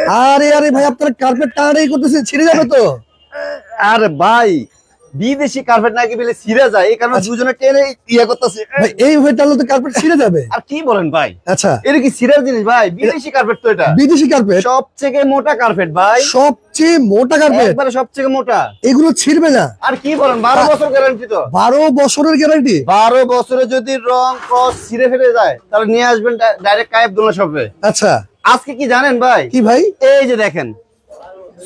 আরে আরে ভাই আপনারা কার্পেট টানাটাই করতেছেন, ছিঁড়ে যাবে তো। আরে ভাই বিদেশি কার্পেট নাকি বলে ছিঁড়ে যায়, এই কারণে দুজনে টেনে ইয়া করতেছে ভাই। এইভাবে টানলে তো কার্পেট ছিঁড়ে যাবে। আর কি বলেন ভাই? আচ্ছা এটা কি ছিঁড়ার জিনিস ভাই? বিদেশি কার্পেট তো এটা, বিদেশি কার্পেট, সবচেয়ে মোটা কার্পেট ভাই, সবচেয়ে মোটা কার্পেট, একবারে সবচেয়ে মোটা। এগুলো ছিঁড়বে না। আর কি বলেন, 12 বছর গ্যারান্টি তো। 12 বছরের গ্যারান্টি। 12 বছরে যদি রং ক্রস ছিঁড়ে ফেলে যায় তাহলে নিয়ে আসবেন ডাইরেক্ট কায়েব দোলনা শপে। আচ্ছা আজকে কি জানেন ভাই? কি ভাই? এই যে দেখেন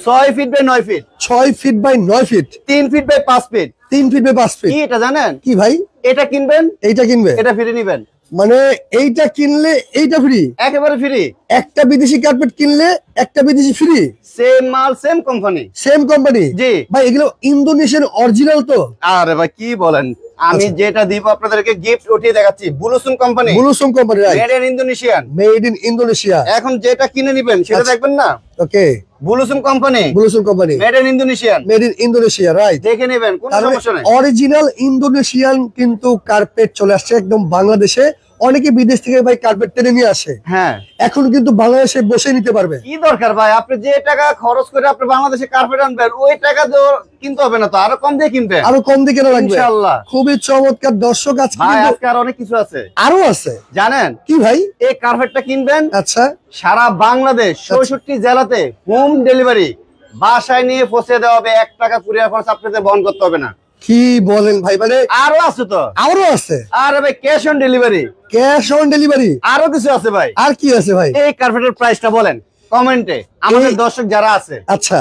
6 feet by 9 feet, 6 feet by 9 feet, 3 feet by 5 feet, 3 feet by 5 feet. কি এটা জানেন? কি ভাই? এটা কিনবেন, এইটা কিনবে, এটা ফ্রি নিবেন। মানে এইটা কিনলে এইটা ফ্রি, একেবারে ফ্রি। একটা বিদেশি কার্পেট কিনলে একটা বিদেশি ফ্রি, সেম মাল সেম কোম্পানি, সেম কোম্পানি। জি ভাই এগুলো ইন্দোনেশিয়ান অরিজিনাল তো? আরে ভাই কি বলেন, আমি যেটা দিব আপনাদেরকে গিফট উঠিয়ে দেখাচ্ছি। Blossom company, Blossom company, right, made in Indonesian, made in Indonesia. এখন যেটা কিনে নেবেন সেটা দেখবেন না। Okay, Blossom company, Blossom company, made in Indonesian, made in Indonesia, right. দেখে নেবেন, কোনো সমস্যা নাই। অরিজিনাল ইন্দোনেশিয়ান কিন্তু কার্পেট চলে আসছে একদম বাংলাদেশে। অনেকে বিদেশ থেকে ভাই কার্পেট টেনে নিয়ে আসে, হ্যাঁ এখন কিন্তু বাংলাদেশে বসে নিতে পারবে। কি দরকার ভাই, আপনি যে টাকা খরচ করে আপনি বাংলাদেশে কার্পেট আনবেন ওই টাকা তো কিনতে হবে না, তো আরো কম দিয়ে কিনবেন, আরো কম দিয়ে কেনা লাগবে ইনশাআল্লাহ। খুবই চমৎকার। দর্শক আজকে ভাই কিন্তু আজকে আর অনেক কিছু আছে, আরো আছে জানেন? কি ভাই? এই কার্পেটটা কিনবেন, আচ্ছা সারা বাংলাদেশ 64 জেলাতে হোম ডেলিভারি, বাসায় নিয়ে পৌঁছে দেওয়া হবে, 1 টাকা কুরিয়ার খরচ আপনাদের বহন করতে হবে না। কি বলেন ভাই? মানে আরো আছে তো, আরো আছে? আরে ভাই cash on delivery, cash on delivery, আরো কিছু আছে ভাই। আর কি আছে ভাই? এই কার্পেটের প্রাইসটা বলেন কমেন্টে, আমাদের দর্শক যারা আছে। আচ্ছা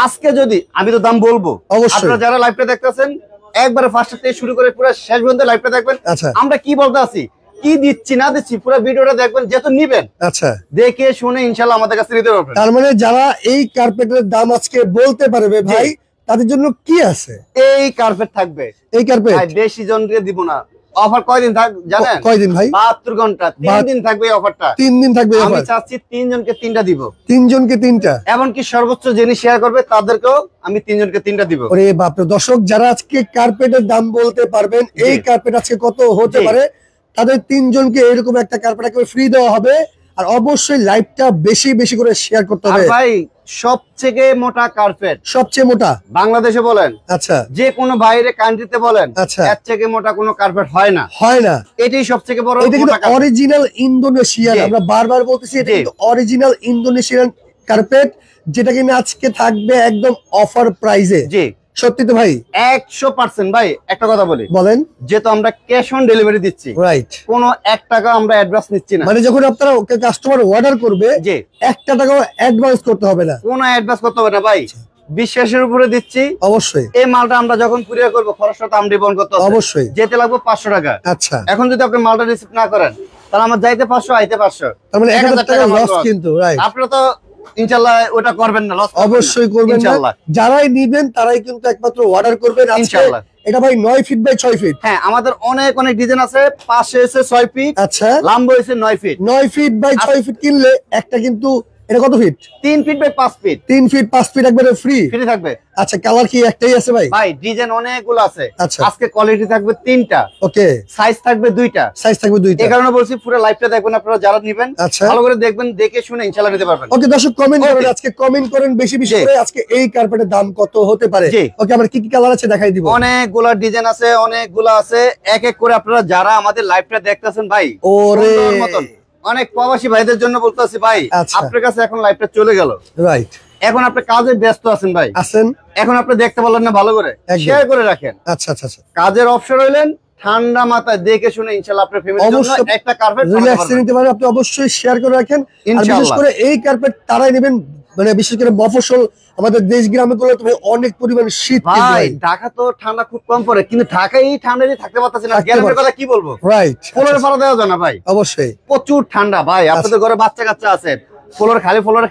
আজকে যদি আমি তো দাম বলবো, অবশ্যই। আপনারা যারা লাইভটা দেখতেছেন একবারে ফার্স্ট থেকে শুরু করে পুরো শেষ পর্যন্ত লাইভটা দেখবেন। আচ্ছা আমরা কি বলতে আছি, কি দিচ্ছি না দিচ্ছি, পুরো ভিডিওটা দেখবেন, যেহেতু নিবেন আচ্ছা, দেখে শুনে ইনশাআল্লাহ আমাদের কাছে নিতে পারবেন। তার মানে যারা এই কার্পেটের দাম আজকে বলতে পারবে ভাই, তাদের জন্য কি আছে? এই কার্পেট থাকবে, এই কার্পেট ভাই বেশি জনকে দিব না। অফার কয়দিন থাক জানেন? কয়দিন ভাই? 72 ঘন্টা, 3 দিন থাকবে এই অফারটা। 3 দিন থাকবে আমি অফার। চাচ্ছি 3 জনকে 3টা দিব, 3 জনকে 3টা, এমনকি সর্বোচ্চ যিনি শেয়ার করবে তাদেরকেও আমি 3 জনকে 3টা দিব। ওরে বাপরে। দর্শক যারা আজকে কার্পেটের দাম বলতে পারবেন, এই কার্পেট আজকে কত হতে পারে, তাদের 3 জনকে এরকম একটা কার্পেট একেবারে ফ্রি দেওয়া হবে। আর অবশ্যই লাইভটা বেশি বেশি করে শেয়ার করতে হবে। ভাই সবথেকে মোটা কার্পেট, সবচেয়ে মোটা বাংলাদেশে বলেন, আচ্ছা যে কোনো বাইরে কান্ট্রিতে বলেন, আচ্ছা, এর থেকে মোটা কোনো কার্পেট হয় না, হয় না। এটাই সবথেকে বড় এটা কিন্তু মোটা কার্পেট। অরিজিনাল ইন্দোনেশিয়ান, আমরা বারবার বলতেছি এটা কিন্তু অরিজিনাল ইন্দোনেশিয়ান কার্পেট, যেটা কিনা আজকে থাকবে একদম অফার প্রাইসে। জি সত্যি তো ভাই? 100% ভাই। একটা কথা বলি, বলেন। যেহেতু আমরা ক্যাশ অন ডেলিভারি দিচ্ছি, রাইট, কোনো 1 টাকা আমরা অ্যাডভান্স নিচ্ছি না। মানে যখন আপনারা কাস্টমার অর্ডার করবে, জি 1 টাকাও অ্যাডভান্স করতে হবে না, কোনো অ্যাডভান্স করতে হবে না ভাই, বিশ্বাসের উপরে দিচ্ছি। অবশ্যই এই মালটা আমরা যখন কুরিয়ার করবো খরচটা তো আমরা বহন করতে হবে, অবশ্যই যেতে লাগবে 500 টাকা। আচ্ছা, এখন যদি আপনি মালটা রিসিভ না করেন তাহলে আমার যাইতে 500 আইতে 500, তার মানে 1000 টাকা মাল লস loss। কিন্তু। রাইট, আপনারা তো ইনশাআল্লাহ ওটা করবেন না, লস অবশ্যই করবেন না। ইনশাআল্লাহ। যারাই নিবেন তারাই কিন্তু একমাত্র অর্ডার করবেন আজকে। ইনশাআল্লাহ। এটা ভাই 9 ফিট বাই 6 ফিট। হ্যাঁ আমাদের অনেক অনেক ডিজাইন আছে, পাশে এসে 6 ফিট, আচ্ছা, লম্বা হইছে 9 ফিট। 9 ফিট বাই 6 ফিট কিনলে একটা কিন্তু এটা কত feet? 3 feet by 5 feet, 3 feet 5 feet একবারে ফ্রি ফ্রি থাকবে। আচ্ছা, কালার কি একটাই আছে ভাই? ভাই ডিজাইন অনেকগুলো আছে। আচ্ছা, আজকে কোয়ালিটি থাকবে 3টা, ওকে, সাইজ থাকবে 2টা, সাইজ থাকবে 2টা। এই কারণে বলছি পুরো লাইভটা দেখবেন, আপনারা যারা নেবেন আচ্ছা, ভালো করে দেখবেন, দেখে শুনে ইনশাআল্লাহ নিতে পারবেন। ওকে দর্শক কমেন্ট করেন, আজকে কমেন্ট করেন বেশি বেশি করে, আজকে এই কার্পেটের দাম কত হতে পারে। ওকে, আমরা কি কি কালার আছে দেখাই দিব। অনেকগুলা ডিজাইন আছে, অনেকগুলা আছে, এক এক করে আপনারা যারা আমাদের লাইভটা দেখতেছেন ভাই, ওরে মতন অনেক প্রবাসী ভাইদের জন্য বলতেছি ভাই, আচ্ছা, আপনার কাছে এখন লাইভটা চলে গেল, রাইট, এখন আপনি কাজে ব্যস্ত আছেন ভাই, আছেন, এখন আপনি দেখতে পারলেন না, ভালো করে শেয়ার করে রাখেন। আচ্ছা আচ্ছা আচ্ছা, কাজের অবসর হইলেন, ঠান্ডা মাথায় দেখে শুনে ইনশাআল্লাহ আপনার ফ্যামিলির জন্য একটা কার্পেট রিল্যাক্স নিতে পারবেন। আপনি অবশ্যই শেয়ার করে রাখেন। আর বিশেষ করে এই কার্পেট তারাই নেবেন, মানে বিশেষ করে মফস্বল আমাদের দেশ গ্রামে গুলো তো অনেক পরিমাণ শীত। ভাই ঢাকা তো ঠান্ডা খুব কম পড়ে, কিন্তু ঢাকায় এই ঠান্ডায় থাকতে পারতেছে না, গ্রামের কথা কি বলবো। রাইট, ফ্লোরে পাড়া দেওয়া যায় না ভাই, অবশ্যই প্রচুর ঠান্ডা ভাই। আপনাদের ঘরে বাচ্চা কাচ্চা আছে, ফ্লোরে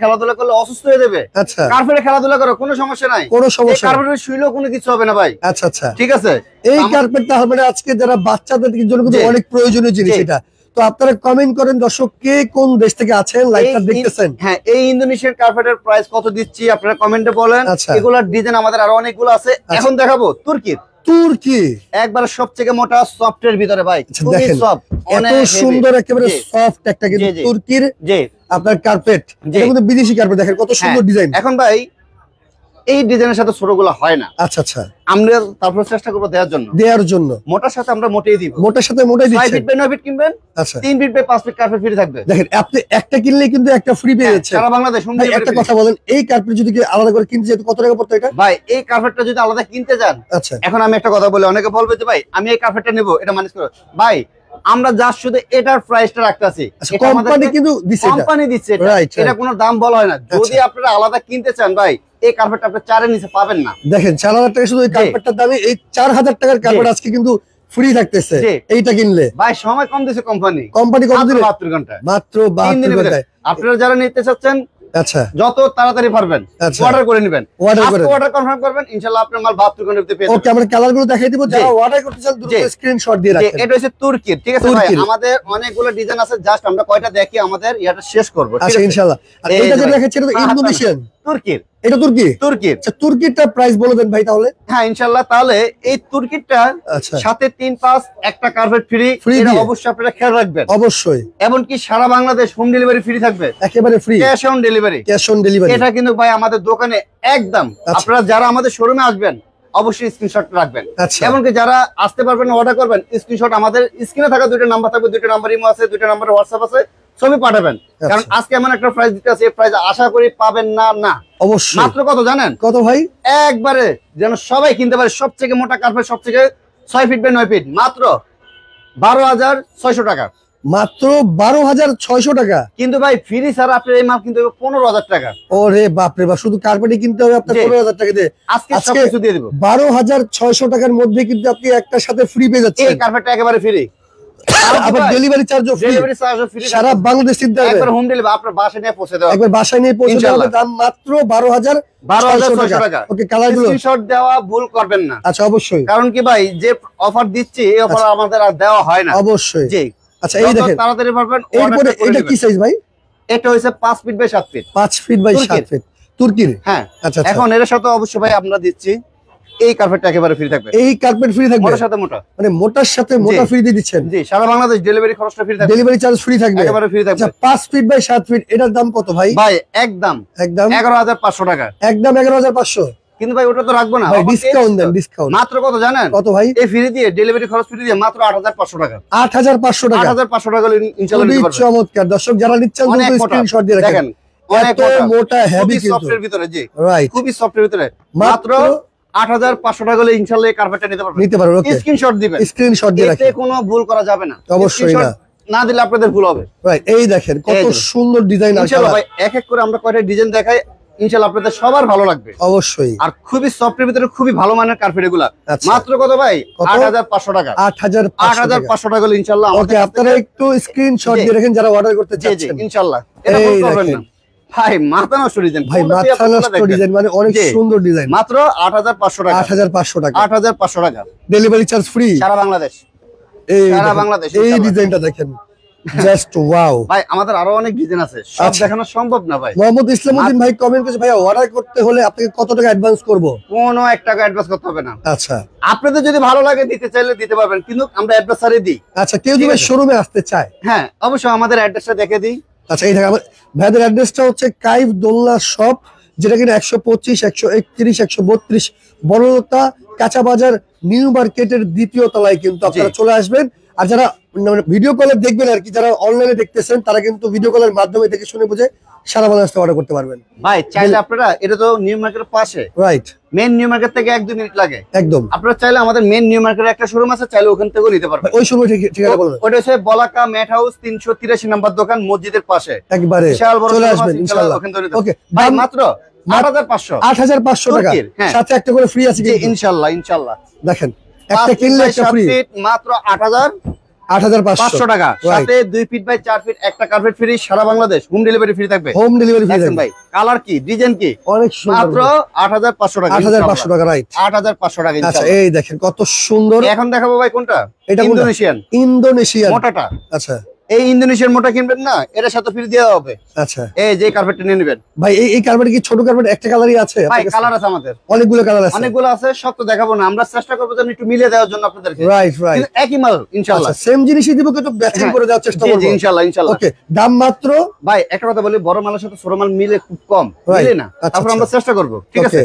খেলাধুলা করলে অসুস্থ হয়ে যাবে। আচ্ছা, কার্পেটে খেলাধুলা করো, কোনো সমস্যা নাই, কোনো সমস্যা নাই, কার্পেটে শুইলেও কোনো কিছু হবে না ভাই। আচ্ছা আচ্ছা, ঠিক আছে। এই কার্পেটটা মানে আজকে যারা বাচ্চাদের জন্য কিন্তু অনেক প্রয়োজনীয় জিনিস এটা। তো আপনারা কমেন্ট করেন দর্শক, কে কোন দেশ থেকে আছেন, লাইভটা দেখতেছেন। হ্যাঁ, এই ইন্দোনেশিয়ান কার্পেটের প্রাইস কত দিচ্ছি আপনারা কমেন্টে বলেন। এগুলার ডিজাইন আমাদের আরো অনেকগুলো আছে, এখন দেখাবো তুর্কির। তুর্কি একবার সবথেকে মোটা সফটের ভিতরে ভাই, আচ্ছা, খুবই দেখেন সফট, এত অনেক সুন্দর একেবারে জি। সফট একটা কিন্তু জি, জি। তুর্কির জি আপনার কার্পেট, জি। এটা কিন্তু বিদেশি কার্পেট, দেখেন কত সুন্দর হ্যাঁ, ডিজাইন। এখন ভাই এই ডিজাইনের সাথে ছোটগুলো হয় না, আচ্ছা আচ্ছা, আমরা তারপর চেষ্টা করবো দেওয়ার জন্য। দেওয়ার জন্য মোটার সাথে আমরা মোটেই দিব, মোটার সাথে মোটাই 6 দিচ্ছেন। ফিট বাই 9 ফিট কিনবেন, আচ্ছা 3 feet by 5 feet carpet free থাকবে। দেখেন আপনি একটা কিনলে কিন্তু একটা ফ্রি পেয়ে যাচ্ছেন সারা বাংলাদেশ হোম ভাই। ডেলিভারি একটা ফ্রি। কথা বলেন, এই কার্পেট যদি কেউ আলাদা করে কিনতে যেত কত টাকা পড়তো এটা? ভাই এই কার্পেটটা যদি আলাদা কিনতে যান, আচ্ছা এখন আমি একটা কথা বলি, অনেকে বলবে যে ভাই আমি এই কার্পেটটা নেবো, এটা ম্যানেজ করো। ভাই আমরা জাস্ট শুধু এটার প্রাইসটা রাখতেছি, আচ্ছা, কোম্পানি কিন্তু দিচ্ছে এটা। কোম্পানি দিচ্ছে এটা। Right, এটা right. কোনো দাম বলা হয় না। যদি আপনারা আলাদা কিনতে চান ভাই, এই কার্পেটটা আপনি 4 এর নিচে পাবেন না। দেখেন 4000 টাকা শুধু এই জি। কার্পেটটার দামে, এই 4000 টাকার কার্পেট আজকে কিন্তু ফ্রি থাকতেছে জি। এইটা কিনলে। ভাই সময় কম দিছে কোম্পানি, কোম্পানি কত দিলে? 72 ঘন্টা, মাত্র 3 72 দিনের ভিতরে। ঘন্টায়। আপনারা যারা নিতে চাচ্ছেন আচ্ছা যত তাড়াতাড়ি পারবেন আচ্ছা। অর্ডার করে নেবেন, Order করে। অর্ডার কনফার্ম করবেন, ইনশাআল্লাহ আপনার মাল 72 ঘন্টার ভিতরে পেয়ে যাবেন। ওকে, আমরা কালার গুলো দেখাই দিব, যারা জি। অর্ডার করতে চান দ্রুত জি। স্ক্রিনশট দিয়ে যে রাখেন। এটা হচ্ছে তুর্কির, ঠিক আছে ভাই? তুর্কির। আমাদের অনেকগুলো ডিজাইন আছে, জাস্ট আমরা কয়টা দেখি আমাদের ইয়াটা শেষ করব, ঠিক আচ্ছা আছে? ইনশাআল্লাহ। আর এই এটা যে যেটা ভাই। দেখাচ্ছি এটা তো হ্যাঁ, ইন্দোনেশিয়ান, তুর্কির, এটা তুর্কি। তুর্কির। আচ্ছা, তুর্কিটা প্রাইস বলে দেন ভাই তাহলে। হ্যাঁ ইনশাআল্লাহ, তাহলে এই তুর্কিরটা আচ্ছা সাথে 3-5 একটা কার্পেট ফ্রি, Free এটা দিয়ে। অবশ্যই আপনারা খেয়াল রাখবেন। অবশ্যই এমনকি সারা বাংলাদেশ হোম ডেলিভারি ফ্রি থাকবে, একেবারে free, cash on delivery. Cash on delivery. এটা কিন্তু ভাই আমাদের দোকানে একদম, আচ্ছা। আপনারা যারা আমাদের শোরুমে আসবেন অবশ্যই স্ক্রিনশট রাখবেন। আচ্ছা এমনকি যারা আসতে পারবেন না, অর্ডার করবেন, স্ক্রিনশট আমাদের স্ক্রিনে থাকা দুটো নাম্বার থাকবে, দুটো নাম্বার ইমো আছে, দুটো নাম্বার হোয়াটসঅ্যাপ আছে, ছবি পাঠাবেন। কারণ আজকে এমন একটা প্রাইস দিতে আছে, এই প্রাইস আশা করি পাবেন না। না অবশ্যই। মাত্র কত জানেন? কত ভাই? একবারে যেন সবাই কিনতে পারে, সবথেকে মোটা কার্পেট, সবথেকে 6 ফিট বাই 9 ফিট, মাত্র 12,600 টাকা। মাত্র 12,600 টাকা। কিন্তু ভাই ফ্রি ছাড়া আপনার এই মাল কিনতে হবে 15,000 টাকা। ওরে বাপরে বাপ, শুধু কার্পেটই কিনতে হবে আপনার জি। 15,000 টাকা দিয়ে। আজকে আজকে সবকিছু দিয়ে দেব। 12,600 টাকার মধ্যে কিন্তু আপনি একটার সাথে ফ্রি পেয়ে এই যাচ্ছেন। কার্পেটটা একেবারে ফ্রি, আবার ডেলিভারি চার্জও ফ্রি, ডেলিভারি চার্জও ফ্রি, সারা বাংলাদেশ চিন্তা একবার হোম ডেলিভারি আপনার বাসায় নিয়ে পৌঁছে দেওয়া। একবার বাসায় নিয়ে পৌঁছে দেওয়া হবে, ইনশাআল্লাহ। দাম মাত্র 12,600 টাকা। ওকে, কালার গুলো স্ক্রিনশট দেওয়া ভুল করবেন না। আচ্ছা অবশ্যই কারণ কি ভাই, যে অফার দিচ্ছি এই অফার আমাদের আর দেওয়া হয় না। অবশ্যই। জি আচ্ছা এই যত দেখেন, তাড়াতাড়ি পারবেন এরপরে order করে এটা নেবেন। কি সাইজ ভাই? এটা হইছে 5 feet by 7 feet. 5 feet by তুর্কির। 7 ফিট তুর্কির। হ্যাঁ আচ্ছা আচ্ছা। এখন এর সাথে অবশ্যই ভাই আমরা দিচ্ছি এই কার্পেটটা একেবারে ফ্রি থাকবে, এই কার্পেট ফ্রি থাকবে, মোটার সাথে মোটা। মানে মোটার সাথে মোটা জি। ফ্রি দিয়ে দিচ্ছেন। জি সারা বাংলাদেশ ডেলিভারি খরচটা ফ্রি থাকবে, ডেলিভারি চার্জ ফ্রি থাকবে, একেবারে ফ্রি থাকবে। আচ্ছা 5 ফিট বাই 7 ফিট এটার দাম কত ভাই? ভাই একদম একদম 11,500 টাকা। একদম 11,500। কিন্তু ভাই ওটা তো রাখবো না, ভাই offer ডিসকাউন্ট পেয়েছি দেন, তো। ডিসকাউন্ট মাত্র কত জানেন? কত ভাই? এই ফ্রি দিয়ে ডেলিভারি খরচ ফ্রি দিয়ে মাত্র 8,500 টাকা। 8,500 টাকা। 8,500 টাকা হলে ইনশাআল্লাহ খুবই নিতে পারবেন। চমৎকার। দর্শক যারা নিচ্ছেন অনেক দ্রুত মোটা। স্ক্রিনশট দিয়ে রাখেন। দেখেন অনেক এত মোটা হেভি খুবই কিন্তু, সফটের ভিতরে, জি রাইট, খুবই সফটের ভিতরে, মাত্র মাত্র 8,500 টাকা হলে ইনশাআল্লাহ এই কার্পেটটা নিতে পারবেন। নিতে পারবেন। ওকে, স্ক্রিনশট দিবেন, স্ক্রিনশট দিয়ে এতে রাখেন। কোনো ভুল করা যাবে না, অবশ্যই Screenshot না। না দিলে আপনাদের ভুল হবে। রাইট, এই দেখেন কত এই দেখুন। সুন্দর ডিজাইন আর ইনশাআল্লাহ কালার। ভাই এক এক করে আমরা কয়টা ডিজাইন দেখাই, ইনশাআল্লাহ আপনাদের সবার ভালো লাগবে। অবশ্যই। আর খুবই সফটের ভিতরে খুবই ভালো মানের কার্পেট এগুলা। আচ্ছা। মাত্র কত ভাই? কত? 8,500 টাকা। 8,500 টাকা। 8,500 টাকা হলে ইনশাআল্লাহ ওকে, আমাদের কাছ আপনারা থেকে- একটু স্ক্রিনশট জি। দিয়ে রাখেন যারা অর্ডার করতে জি জি চাচ্ছেন। ইনশাআল্লাহ, এটা ভুল এই করবেন দেখেন। না ভাই, মাথা নষ্ট ডিজাইন ভাই মাথা নষ্ট ডিজাইন, মানে অনেক জি। সুন্দর ডিজাইন। মাত্র 8,500 টাকা। 8,500 টাকা। 8,500 টাকা ডেলিভারি চার্জ ফ্রি সারা বাংলাদেশ। এই সারা দেখেন, বাংলাদেশ, এই ইনশাআল্লাহ। ডিজাইনটা দেখেন, জাস্ট ওয়াও। ভাই আমাদের আরো অনেক ডিজাইন আছে, সব আচ্ছা। দেখানো সম্ভব না ভাই। মোহাম্মদ ইসলামউদ্দিন ভাই কমেন্ট করেছে, ভাই অর্ডার করতে হলে আপনাকে কত টাকা অ্যাডভান্স করব? কোনো 1 টাকা অ্যাডভান্স করতে হবে না। আচ্ছা আপনাদের যদি ভালো লাগে দিতে চাইলে দিতে পারবেন, কিন্তু আমরা অ্যাডভান্স ছাড়ে দিই। আচ্ছা, কেউ ঠিক যদি আছে। শোরুমে আসতে চায়, হ্যাঁ অবশ্যই আমাদের অ্যাড্রেসটা দেখে দিই। আচ্ছা এই দেখেন আমার ভাইদের অ্যাড্রেসটা হচ্ছে কাইফ দোলনা শপ, যেটা কিনা 125, 131, 132 বড়লতা কাঁচা বাজার নিউ মার্কেটের 2য় তলায় কিন্তু আপনারা চলে আসবেন। আর যারা ভিডিও কলে দেখবেন আর কি, যারা অনলাইনে দেখতেছেন তারা কিন্তু ভিডিও কলের মাধ্যমে দেখে শুনে বুঝে সারা বাংলাদেশে অর্ডার করতে পারবেন। ভাই চাইলে আপনারা, এটা তো নিউ মার্কেটের পাশে, রাইট, মেন নিউ মার্কেট থেকে 1-2 মিনিট লাগে। একদম। আপনারা চাইলে আমাদের মেন নিউ মার্কেটের একটা শোরুম আছে, চাইলে ওখান থেকেও নিতে পারবেন। ওই সময় ঠিকানা বলবেন। ওটা হচ্ছে বলাকা ম্যাট হাউস 383 নম্বর দোকান, মসজিদের পাশে একবারে বিশাল বড় চলে শোরুম আসবেন আছে, ইনশাআল্লাহ। ওখান থেকে নিতে ওকে, পারবেন। ভাই দাম মাত্র 8,500। 8,500 টাকা, তুর্কির, হ্যাঁ। সাথে একটা করে ফ্রি আছে জি কিন্তু। ইনশাআল্লাহ ইনশাআল্লাহ। দেখেন একটা কিনলে একটা ফ্রি, 7 ফিট মাত্র 8,500 টাকা। সাথে 2 ফিট বাই 4 ফিট একটা কার্পেট ফ্রি, সারা বাংলাদেশ হোম ডেলিভারি ফ্রি থাকবে। হোম ডেলিভারি ফ্রি দেখেন ভাই কালার কি, ডিজাইন কি, অনেক মাত্র সুন্দর। 8,500 টাকা। 8,500 টাকা, রাইট। 8,500 টাকা আচ্ছা ইনশাআল্লাহ। এই দেখেন কত সুন্দর। এখন দেখাবো ভাই কোনটা, এটা কোনটা? Indonesian Indonesian. মোটাটা। আচ্ছা এই ইন্দোনেশিয়ার মোটা কিনবেন না, এটার সাথে ফ্রি দেওয়া হবে। আচ্ছা, এই যে কার্পেটটা নিয়ে নেবেন ভাই। এই কার্পেট কি ছোট কার্পেট একটা কালারই আছে? ভাই কালার আছে আমাদের, অনেকগুলো কালার আছে, অনেকগুলো আছে, সব তো দেখাবো না, আমরা চেষ্টা করবো যেন একটু মিলিয়ে দেওয়ার জন্য আপনাদেরকে। রাইট রাইট, কিন্তু একই মাল ইনশাআল্লাহ, সেম জিনিসই দিব, কিন্তু ম্যাচিং করে দেওয়ার চেষ্টা করব ইনশাআল্লাহ ইনশাআল্লাহ। ওকে, দাম মাত্র ভাই একটা কথা বলি, বড় মালের সাথে ছোট মাল মিলে খুব কম, মিলে না, তারপর আমরা চেষ্টা করব, ঠিক আছে।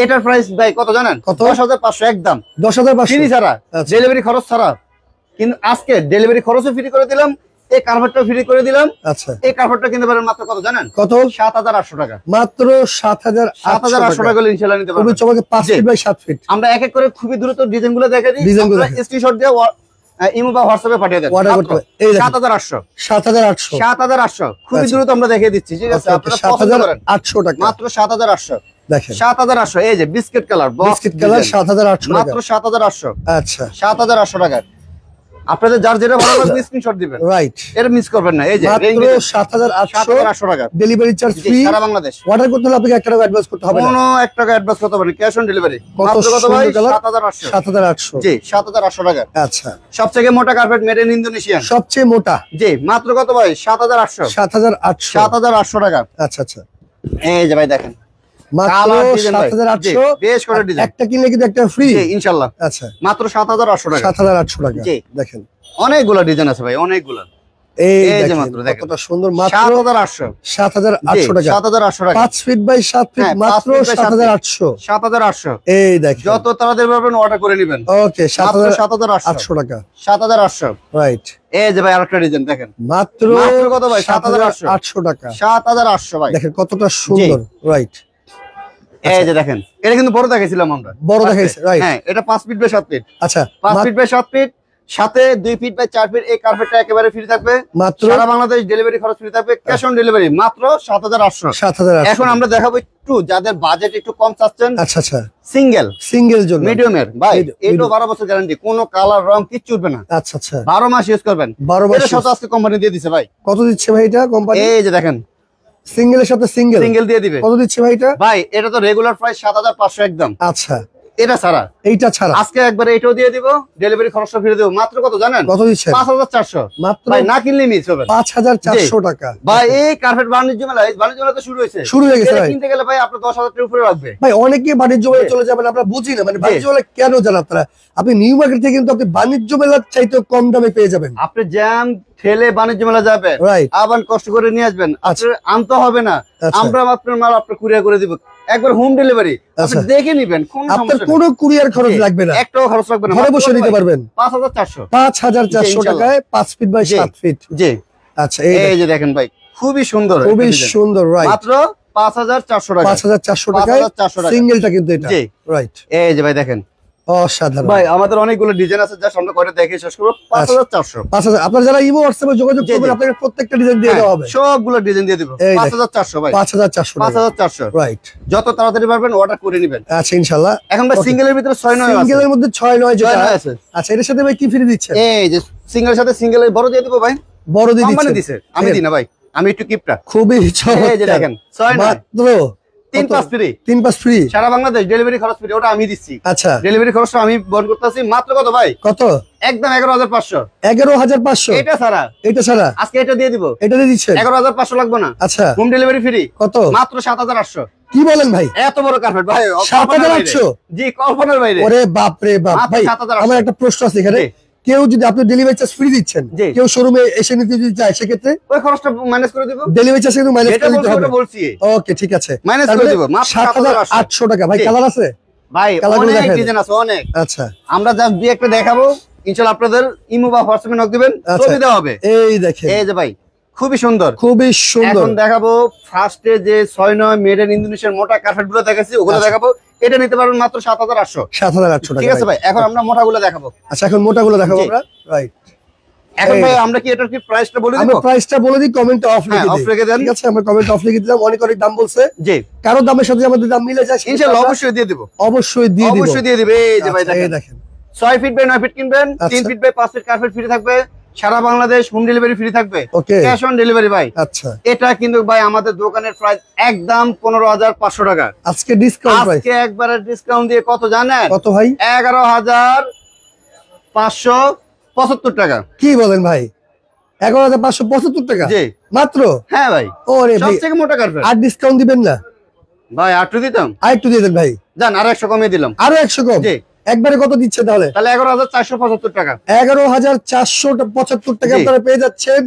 এটার প্রাইস ভাই কত জানেন? 10,500 একদম, 10,500 ফ্রি ছাড়া, ডেলিভারি খরচ ছাড়া। কিন্তু আজকে ডেলিভারি খরচও ফ্রি করে দিলাম, এই কার্পেটটা ফ্রি করে দিলাম। আচ্ছা, এই কার্পেটটা কিনতে পারেন মাত্র কত জানেন? কত? 7,800 টাকা, মাত্র 7,800 টাকা হলে ইনশাআল্লাহ নিতে পারবেন। খুবই চমৎকার, 5 ফিট বাই 7 ফিট। আমরা এক এক করে খুবই দ্রুত ডিজাইনগুলো দেখাই দিই, আপনারা স্ক্রিনশট দিয়ে ইমো বা হোয়াটসঅ্যাপে পাঠিয়ে দেন। অর্ডার করতে এই 7,800 7,800 খুবই দ্রুত আমরা দেখিয়ে দিচ্ছি, ঠিক আছে। আপনারা 7,800 টাকা, মাত্র 7,800 দেখেন 7,800। এই যে বিস্কিট কালার, বিস্কিট কালার 7,800 টাকা, মাত্র 7,800। আচ্ছা, 7,800 টাকা। আপনাদের যার যেটা ভালো লাগবে স্ক্রিনশট দিবেন, রাইট, এটা মিস করবেন না। এই যে মাত্র 7,800 টাকা, ডেলিভারি চার্জ ফ্রি সারা বাংলাদেশ। অর্ডার করতে হলে আপনাকে 1 টাকা অ্যাডভান্স করতে হবে না, কোনো 1 টাকা অ্যাডভান্স করতে হবে না, ক্যাশ অন ডেলিভারি। কত মাত্র কত ভাই? সুন্দর কালার, 7,800। 7,800 জি 7,800 টাকা। আচ্ছা, সবথেকে মোটা কার্পেট মেড ইন ইন্দোনেশিয়ান, সবচেয়ে মোটা, জি মাত্র কত ভাই? 7,800। 7,800 টাকা। আচ্ছা আচ্ছা, এই যে ভাই দেখেন, মাত্র 7,800, বেশ করে ডিজাইন, একটা কিনলে কিন্তু একটা ফ্রি, জি ইনশাআল্লাহ। আচ্ছা, মাত্র 7,800 টাকা, 7,800 টাকা, জি দেখেন অনেকগুলো ডিজাইন আছে ভাই, অনেকগুলো। এই যে দেখেন মাত্র দেখেন, কতটা সুন্দর, মাত্র 7,800। 7,800 টাকা, 7,800 টাকা, 5 ফিট বাই 7 ফিট, হ্যাঁ, মাত্র 5 feet by 7 feet, 7,800। 7,800। এই দেখেন, যত তাড়াতাড়ি পারবেন অর্ডার করে নেবেন। ওকে, মাত্র 7,800 7,800 টাকা, 7,800। রাইট। এই যে ভাই আরেকটা ডিজাইন দেখেন, মাত্র কত ভাই? 7,800 টাকা, 7,800 ভাই। দেখেন কতটা সুন্দর, রাইট। এই যে দেখেন, এটা কিন্তু বড় দেখাইছিলাম আমরা, বড় দেখাইছে, রাইট। হ্যাঁ, এটা 5 ফিট বাই 7 ফিট, আচ্ছা, 5 ফিট বাই 7 ফিট, সাথে 2 ফিট বাই 4 ফিট। এই কার্পেটটা একেবারে ফ্রি থাকবে, মাত্র সারা বাংলাদেশ ডেলিভারি খরচ ফ্রি থাকবে, ক্যাশ অন ডেলিভারি, মাত্র 7,800। 7,800। এখন আমরা দেখাবো একটু যাদের বাজেট একটু কম চাচ্ছেন, আচ্ছা আচ্ছা, সিঙ্গেল জন্য মিডিয়ামের ভাই, এটা 12 বছর গ্যারান্টি, কোনো কালার রং কিচ্ছু উঠবে না। আচ্ছা আচ্ছা, 12 মাস ইউজ করবেন, 12 মাস এর সাথে আজকে কোম্পানি দিয়ে দিছে ভাই। কত দিচ্ছে ভাই এটা কোম্পানি? এই যে দেখেন, সিঙ্গেলের সাথে সিঙ্গেল দিয়ে দিবে। কত দিচ্ছে ভাই এটা? ভাই এটা তো রেগুলার প্রাইস 7,500 একদম। আচ্ছা, এটা ছাড়া, এইটা ছাড়া আজকে একবার এটাও দিয়ে দিব, ডেলিভারি খরচটা ফিরে দেব। মাত্র কত জানেন? কত দিচ্ছে? 5,400। মাত্র ভাই না কিনলে মিস হবে। 5,400 টাকা। ভাই এই কার্পেট বাণিজ্য মেলা, বাণিজ্য মেলা তো শুরু হয়েছে, গেছে ভাই। কিনতে গেলে ভাই আপনার 10,000 টাকার উপরে লাগবে। ভাই অনেকে বাণিজ্য মেলায় চলে যাবেন, আমরা বুঝি না, মানে বাণিজ্য মেলা কেন জানেন আপনারা? আপনি নিউ মার্কেট থেকে কিন্তু আপনি বাণিজ্য মেলার চাইতে কম দামে পেয়ে যাবেন। আপনি জ্যাম ঠেলে বাণিজ্য মেলা যাবেন, রাইট, আবার কষ্ট করে নিয়ে আসবেন, আপনার আনতে হবে না, আমরা আপনার মাল আপনার কুরিয়ার করে দিব, একবার হোম ডেলিভারি, আপনি দেখে নেবেন, আপনার কোনো কুরিয়ার খরচ লাগবে না, একটাও খরচ লাগবে না, ঘরে বসে নিতে পারবেন। 5,400 টাকায় 5 ফিট বাই 7 ফিট। জি, আচ্ছা, এই যে দেখেন ভাই, খুবই সুন্দর, খুবই সুন্দর, রাইট। মাত্র 5,400 টাকা, 5,400 টাকায় সিঙ্গেলটা কিন্তু এটা, রাইট। এই যে ভাই দেখেন, অসাধারণ ভাই আমাদের অনেকগুলো ডিজাইন আছে, জাস্ট আমরা করে দেখে শেষ করব। 5,400। আপনারা যারা ইমো হোয়াটসঅ্যাপে যোগাযোগ করবেন, আপনাদের প্রত্যেকটা ডিজাইন দিয়ে দেওয়া হবে, সবগুলো ডিজাইন দিয়ে দেব। 5,400 ভাই, 5,400, রাইট। যত তাড়াতাড়ি পারবেন অর্ডার করে নেবেন। আচ্ছা, ইনশাআল্লাহ। এখন ভাই সিঙ্গেলের ভিতরে 6 9 আছে, সিঙ্গেলের মধ্যে 6 9 যেটা আছে। আচ্ছা, এর সাথে ভাই কি ফ্রি দিচ্ছেন? এই যে সিঙ্গেলের সাথে সিঙ্গেলের বড় দিয়ে দেব ভাই, বড় দিয়ে কোম্পানি দিছে, আমি দিই না ভাই, আমি একটু কিপটা। খুবই চমৎকার, এই যে দেখেন 6 9 মাত্র 3 5 ফ্রি, 3 5 ফ্রি, সারা বাংলাদেশ ডেলিভারি খরচ ফ্রি, ওটা আমি দিচ্ছি। আচ্ছা, ডেলিভারি খরচটা আমি বহন করতেছি। মাত্র কত ভাই? কত? একদম 11,500। 11,500, এটা ছাড়া, এটা ছাড়া আজকে এটা দিয়ে দিব, এটা দিয়ে দিচ্ছেন। 11,500 লাগবে না। আচ্ছা, হোম ডেলিভারি ফ্রি, কত? মাত্র 7,800। কি বলেন ভাই? এত বড় কার্পেট ভাই, 7,800? জি, কল্পনার বাইরে। ওরে বাপ রে বাপ। মাত্র ভাই 7,800। আমার একটা প্রশ্ন আছে এখানে, কেউ যদি আপনি ডেলিভারি চার্জ ফ্রি দিচ্ছেন, জি। কেউ শোরুমে এসে নিতে যদি চায়, সেক্ষেত্রে ওই খরচটা ম্যানেজ করে দিব, ডেলিভারি চার্জ কিন্তু মাইনাস করে দিতে হবে। এটা বলছি, ওকে, ঠিক আছে, মাইনাস করে দিব। মাত্র 7,800 টাকা। ভাই কালার আছে? ভাই কালারগুলো অনেক দেখাই ডিজাইন আছে, অনেক। আচ্ছা, আমরা জাস্ট দুই একটা দেখাবো, ইনশাআল্লাহ আপনাদের ইমো বা হোয়াটসঅ্যাপে নক দিবেন, ছবি দেওয়া হবে। এই দেখেন, এই যে ভাই খুবই সুন্দর, খুবই সুন্দর। এখন দেখাবো ফার্স্টে যে 6 9 মেড ইন ইন্দোনেশিয়ার মোটা কার্পেট গুলো দেখাচ্ছি, ওগুলো দেখাবো। এটা নিতে পারবেন মাত্র 7,800। 7,800 টাকা, ঠিক আছে ভাই। এখন আমরা মোটাগুলো দেখাবো। আচ্ছা, এখন মোটাগুলো দেখাবো আমরা, রাইট। এখন ভাই আমরা কি এটার কি প্রাইসটা বলে দিব? আমরা প্রাইসটা বলে দিই, কমেন্টে অফ লিখে দিই, অফ রেখে দেন। ঠিক আছে, আমরা কমেন্টে অফ লিখে দিলাম। অনেক দাম বলছে, জি, কারো দামের সাথে আমাদের দাম মিলে যায়, ইনশাআল্লাহ অবশ্যই দিয়ে দেব, অবশ্যই দিয়ে দিব, অবশ্যই দিয়ে দিবে। এই যে ভাই দেখেন, 6 ফিট বাই 9 ফিট কিনবেন, 3 feet by 5 feet carpet free থাকবে, সারা বাংলাদেশ হোম ডেলিভারি ফ্রি থাকবে, ক্যাশ অন ডেলিভারি ভাই। আচ্ছা, এটা কিন্তু ভাই আমাদের দোকানের প্রাইস একদম 15,500 টাকা। আজকে ডিসকাউন্ট প্রাইস, আজকে একবারে ডিসকাউন্ট দিয়ে কত জানেন? কত ভাই? 11,575 টাকা। কি বলেন ভাই? 11,575 টাকা জি মাত্র। হ্যাঁ ভাই, ওরে ভাই, সবথেকে মোটা কার্পেট। আর ডিসকাউন্ট দিবেন না ভাই আটটু দিতাম, আর একটু দিয়ে দেন ভাই, জান আর 100 কমিয়ে দিলাম। আরো 100 কম। জি একবারে কত দিচ্ছে তাহলে? তাহলে 11,475 টাকা। 11,475 টাকা জি। আপনারা পেয়ে যাচ্ছেন,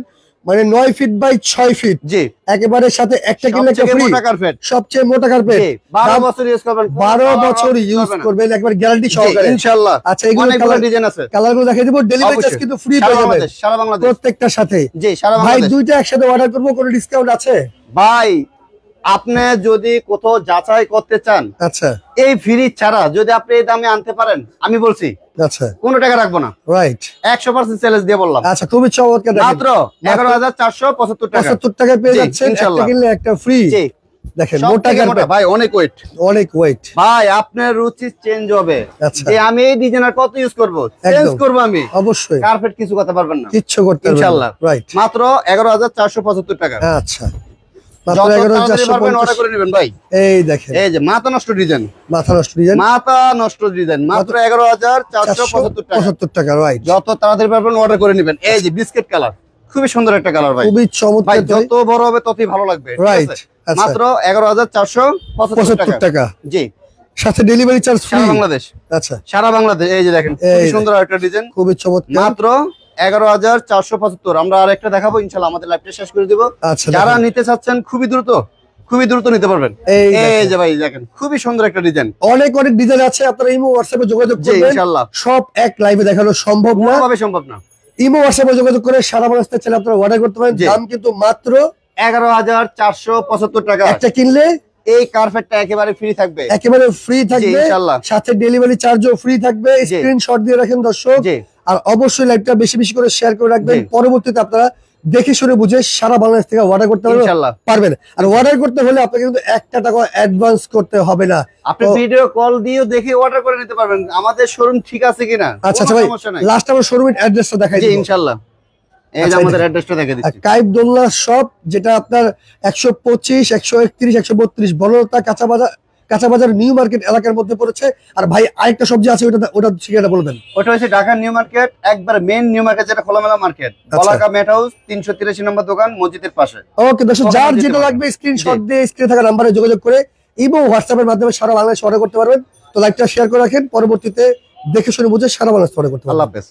মানে 9 ফিট বাই 6 ফিট জি একেবারে, সাথে একটা কিনলে একটা সবথেকে ফ্রি। মোটা কার্পেট। সবচেয়ে মোটা কার্পেট, জি 12 বছর ইউজ করবেন, 12 বছর ইউজ করবেন, একবার গ্যারান্টি সহকারে ইনশাআল্লাহ। আচ্ছা, এগুলো অনেকগুলো ডিজাইন আছে, কালারগুলো দেখিয়ে দিব। ডেলিভারি চার্জ অবশ্যই। কিন্তু ফ্রি সারা পেয়ে যাবেন বাংলাদেশ, সারা বাংলাদেশ। প্রত্যেকটার সাথে। জি সারা ভাই বাংলাদেশ। দুইটা একসাথে অর্ডার করব, কোনো ডিসকাউন্ট আছে? ভাই আপনি যদি কোথাও যাচাই করতে চান, আচ্ছা এই ফ্রি ছাড়া যদি আপনি এই দামে আনতে পারেন, আমি বলছি আচ্ছা, কোনো টাকা রাখবো না, রাইট। 100% চ্যালেঞ্জ দিয়ে বললাম। আচ্ছা, খুবই চমৎকার। দেখেন মাত্র 11,475 টাকা। 75 টাকায় পেয়ে জি, যাচ্ছেন, একটা ইনশাআল্লাহ। কিনলে একটা ফ্রি। জি দেখেন সব মোটা থেকে মোটা কার্পেট, ভাই, অনেক ওয়েট। অনেক ওয়েট। ভাই আপনার রুচি চেঞ্জ হবে, আচ্ছা। যে আমি এই ডিজাইনার কত ইউজ করব, চেঞ্জ একদম। করব আমি। অবশ্যই কার্পেট কিছু করতে পারবেন না, কিচ্ছু করতে পারবেন না। ইনশাআল্লাহ। রাইট। মাত্র 11,475 টাকা। আচ্ছা, মাত্র যত তাড়াতাড়ি পারবেন 11,450। অর্ডার করে নেবেন ভাই। এই দেখেন এই যে মাথা নষ্ট ডিজাইন, মাথা নষ্ট ডিজাইন, মাথা নষ্ট ডিজাইন, মাত্র 11,475 টাকা। 75 টাকা, রাইট। যত তাড়াতাড়ি পারবেন অর্ডার করে নেবেন। এই যে বিস্কিট কালার, খুবই সুন্দর একটা কালার ভাই। খুবই ভাই চমৎকার। যত বড় হবে ততই ভালো লাগবে, ঠিক রাইট। আছে? আচ্ছা, মাত্র 11,475 75 টাকা, জি সাথে ডেলিভারি চার্জ ফ্রি। সারা বাংলাদেশ, আচ্ছা, সারা বাংলাদেশ। এই যে দেখেন খুবই এই সুন্দর একটা ডিজাইন, খুবই চমৎকার। মাত্র 11,475। আমরা আরেকটা দেখাবো ইনশাআল্লাহ, আমাদের লাইভটা শেষ করে দিব। আচ্ছা, যারা দেখেন। নিতে চাচ্ছেন খুবই দ্রুত নিতে পারবেন। এই এই দেখেন। যে ভাই দেখেন খুবই সুন্দর একটা ডিজাইন। অনেক অনেক ডিজাইন আছে, আপনারা ইমো হোয়াটসঅ্যাপে যোগাযোগ জি করবেন। ইনশাআল্লাহ, সব এক লাইভে দেখানো সম্ভব না, কোনোভাবে সম্ভব না। ইমো হোয়াটসঅ্যাপে যোগাযোগ করে সারা বাংলাদেশ থেকে আপনারা অর্ডার করতে পারেন। জি। দাম কিন্তু মাত্র 11,475 টাকা। একটা কিনলে এই কার্পেটটা একেবারে ফ্রি থাকবে, একেবারে ফ্রি থাকবে, ইনশাআল্লাহ। সাথে ডেলিভারি চার্জও ফ্রি থাকবে। জি। স্ক্রিনশট দিয়ে রাখেন দর্শক, জি আর অবশ্যই লাইভটা বেশি বেশি করে শেয়ার করে রাখবেন। জি। পরবর্তীতে আপনারা দেখে শুনে বুঝে সারা বাংলাদেশ থেকে অর্ডার করতে ইনশাআল্লাহ। পারবেন। আর অর্ডার করতে হলে আপনাকে কিন্তু 1 টাকা অ্যাডভান্স করতে হবে না। আপনি তো- ভিডিও কল দিয়েও দেখে অর্ডার করে নিতে পারবেন, আমাদের শোরুম ঠিক আছে কিনা। আচ্ছা কোনো ভাই, সমস্যা নাই। লাস্ট আমার শোরুমের অ্যাড্রেসটা দেখাই জি দিই। ইনশাআল্লাহ, এই যে আচ্ছা, আমাদের অ্যাড্রেসটা দেখে দিচ্ছি। কাইব দোলনা শপ, যেটা আপনার 125, 131, 132 বনলতা কাঁচাবাজার নিউ মার্কেট এলাকার মধ্যে পড়েছে। আর ভাই আরেকটা সবজি আছে, ওটা ঠিকানা বলবেন। ওটা হচ্ছে ঢাকা নিউ মার্কেট, একবার মেইন নিউ মার্কেট, যেটা খোলামেলা মার্কেট, আচ্ছা। বলাকা মেট হাউস 383 নম্বর দোকান, মসজিদের পাশে। ওকে দর্শক, ওখানে যার যেতে যেটা পারবেন। লাগবে স্ক্রিনশট জি। দিয়ে স্ক্রিনে থাকা নাম্বারে যোগাযোগ করে এবং হোয়াটসঅ্যাপের মাধ্যমে সারা বাংলাদেশ অর্ডার করতে পারবেন। তো লাইভটা শেয়ার করে রাখেন, পরবর্তীতে দেখে শুনে বুঝে সারা বাংলাদেশ অর্ডার করতে পারবেন। আল্লাহ হাফেজ।